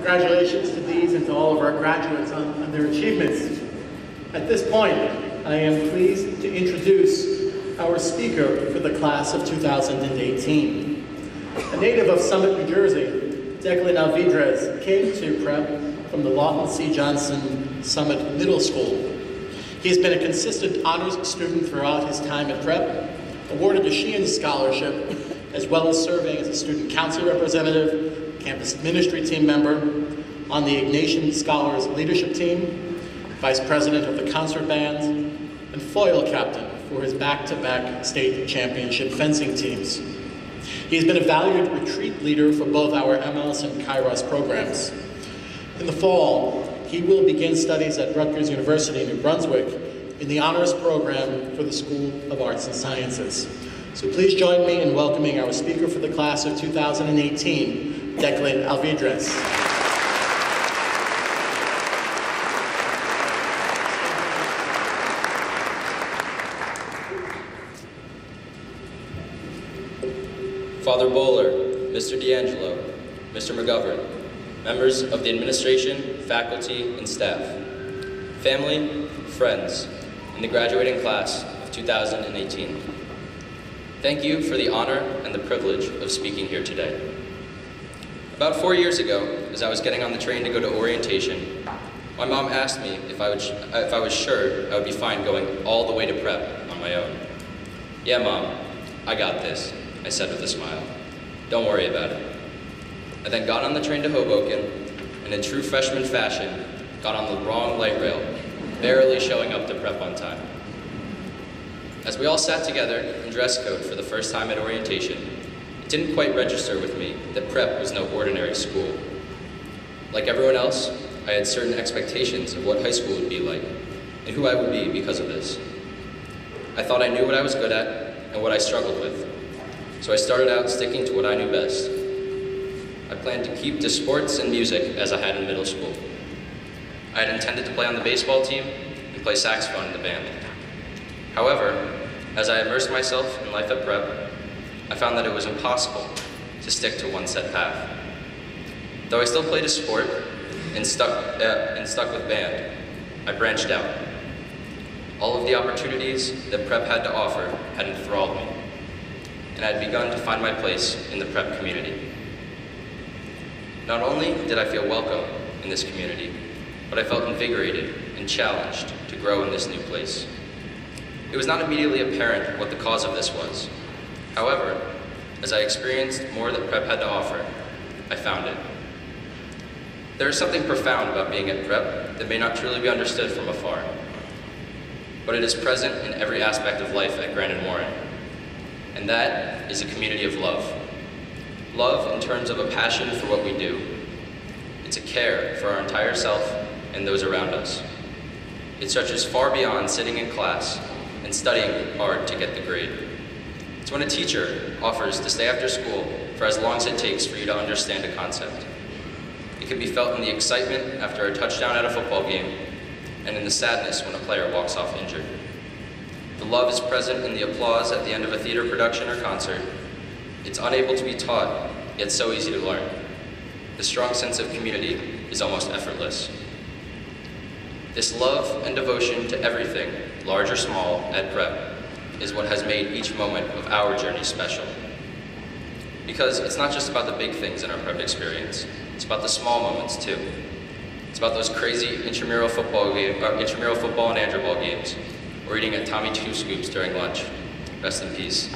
Congratulations to these and to all of our graduates on their achievements. At this point, I am pleased to introduce our speaker for the class of 2018. A native of Summit, New Jersey, Declan Alvidrez came to prep from the Lawton C. Johnson Summit Middle School. He has been a consistent honors student throughout his time at prep, awarded a Sheehan Scholarship, as well as serving as a student council representative, campus ministry team member, on the Ignatian Scholars Leadership Team, vice president of the concert band, and foil captain for his back-to-back state championship fencing teams. He has been a valued retreat leader for both our MLS and Kairos programs. In the fall, he will begin studies at Rutgers University, New Brunswick, in the honors program for the School of Arts and Sciences. So please join me in welcoming our speaker for the class of 2018, Declan Alvidrez. Father Bowler, Mr. D'Angelo, Mr. McGovern, members of the administration, faculty, and staff, family, friends, and the graduating class of 2018. Thank you for the honor and the privilege of speaking here today. About 4 years ago, as I was getting on the train to go to orientation, my mom asked me if I was sure I would be fine going all the way to prep on my own. "Yeah, Mom, I got this," I said with a smile. "Don't worry about it." I then got on the train to Hoboken, and in true freshman fashion, got on the wrong light rail, barely showing up to prep on time. As we all sat together in dress code for the first time at orientation, it didn't quite register with me that prep was no ordinary school. Like everyone else, I had certain expectations of what high school would be like, and who I would be because of this. I thought I knew what I was good at and what I struggled with, so I started out sticking to what I knew best. I planned to keep to sports and music as I had in middle school. I had intended to play on the baseball team and play saxophone in the band. However, as I immersed myself in life at prep, I found that it was impossible to stick to one set path. Though I still played a sport and stuck with band, I branched out. All of the opportunities that prep had to offer had enthralled me, and I had begun to find my place in the prep community. Not only did I feel welcome in this community, but I felt invigorated and challenged to grow in this new place. It was not immediately apparent what the cause of this was. However, as I experienced more that prep had to offer, I found it. There is something profound about being at prep that may not truly be understood from afar, but it is present in every aspect of life at Grandin Warren, and that is a community of love. Love in terms of a passion for what we do. It's a care for our entire self and those around us. It stretches far beyond sitting in class and studying hard to get the grade. It's when a teacher offers to stay after school for as long as it takes for you to understand a concept. It can be felt in the excitement after a touchdown at a football game and in the sadness when a player walks off injured. The love is present in the applause at the end of a theater production or concert. It's unable to be taught, yet so easy to learn. The strong sense of community is almost effortless. This love and devotion to everything, large or small, at prep, is what has made each moment of our journey special. Because it's not just about the big things in our prep experience, it's about the small moments too. It's about those crazy intramural football and Andrew ball games, or eating at Tommy Two Scoops during lunch. Rest in peace.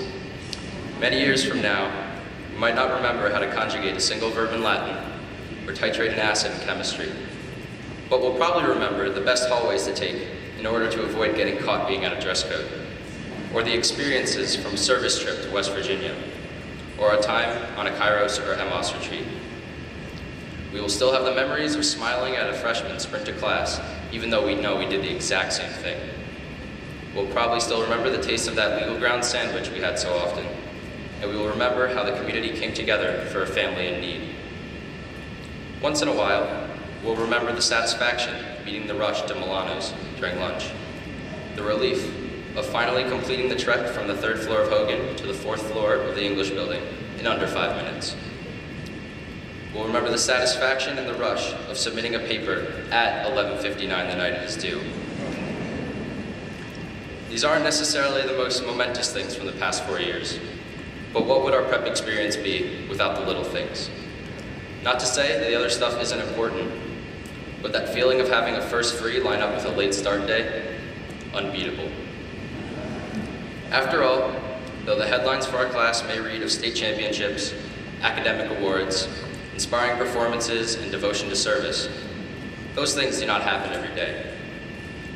Many years from now, we might not remember how to conjugate a single verb in Latin or titrate an acid in chemistry, but we'll probably remember the best hallways to take in order to avoid getting caught being out of dress code, or the experiences from a service trip to West Virginia, or a time on a Kairos or MLS retreat. We will still have the memories of smiling at a freshman sprint to class, even though we know we did the exact same thing. We'll probably still remember the taste of that legal ground sandwich we had so often, and we will remember how the community came together for a family in need. Once in a while, we'll remember the satisfaction of beating the rush to Milano's during lunch, the relief of finally completing the trek from the 3rd floor of Hogan to the 4th floor of the English building in under 5 minutes. will remember the satisfaction and the rush of submitting a paper at 11:59 the night it is due. These aren't necessarily the most momentous things from the past 4 years, but what would our prep experience be without the little things? Not to say that the other stuff isn't important, but that feeling of having a first free line up with a late start day, unbeatable. After all, though the headlines for our class may read of state championships, academic awards, inspiring performances, and devotion to service, those things do not happen every day.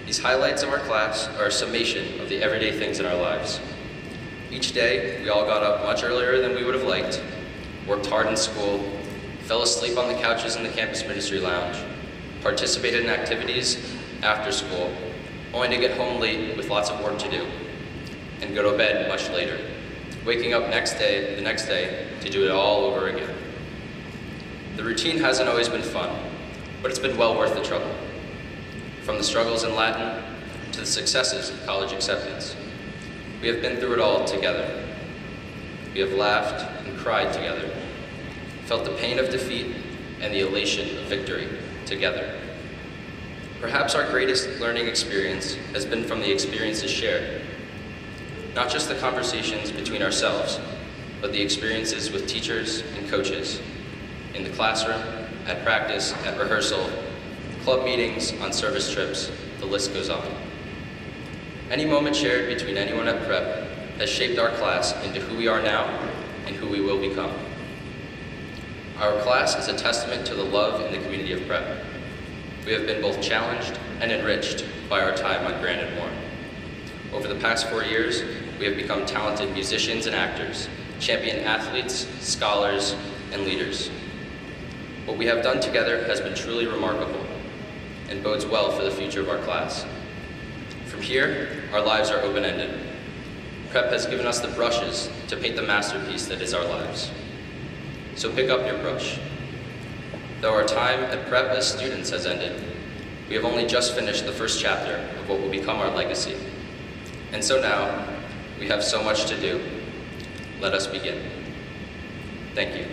These highlights of our class are a summation of the everyday things in our lives. Each day, we all got up much earlier than we would have liked, worked hard in school, fell asleep on the couches in the campus ministry lounge, participated in activities after school, only to get home late with lots of work to do, and go to bed much later, waking up the next day to do it all over again. The routine hasn't always been fun, but it's been well worth the trouble. From the struggles in Latin to the successes of college acceptance, we have been through it all together. We have laughed and cried together, felt the pain of defeat and the elation of victory together. Perhaps our greatest learning experience has been from the experiences shared. Not just the conversations between ourselves, but the experiences with teachers and coaches, in the classroom, at practice, at rehearsal, club meetings, on service trips, the list goes on. Any moment shared between anyone at Prep has shaped our class into who we are now and who we will become. Our class is a testament to the love in the community of Prep. We have been both challenged and enriched by our time on Grand and Moore. Over the past 4 years, we have become talented musicians and actors, champion athletes, scholars, and leaders. What we have done together has been truly remarkable and bodes well for the future of our class. From here, our lives are open-ended. Prep has given us the brushes to paint the masterpiece that is our lives. So pick up your brush. Though our time at Prep as students has ended, we have only just finished the first chapter of what will become our legacy. And so now, we have so much to do. Let us begin. Thank you.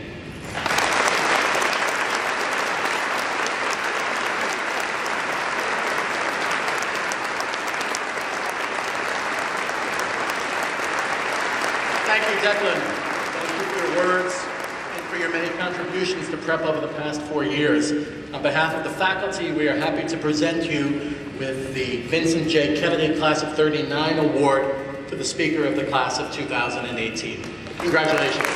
Thank you, Declan. Thank you for your words and for your many contributions to Prep over the past 4 years. On behalf of the faculty, we are happy to present you with the Vincent J. Kennedy Class of '39 Award to the Speaker of the Class of 2018. Congratulations.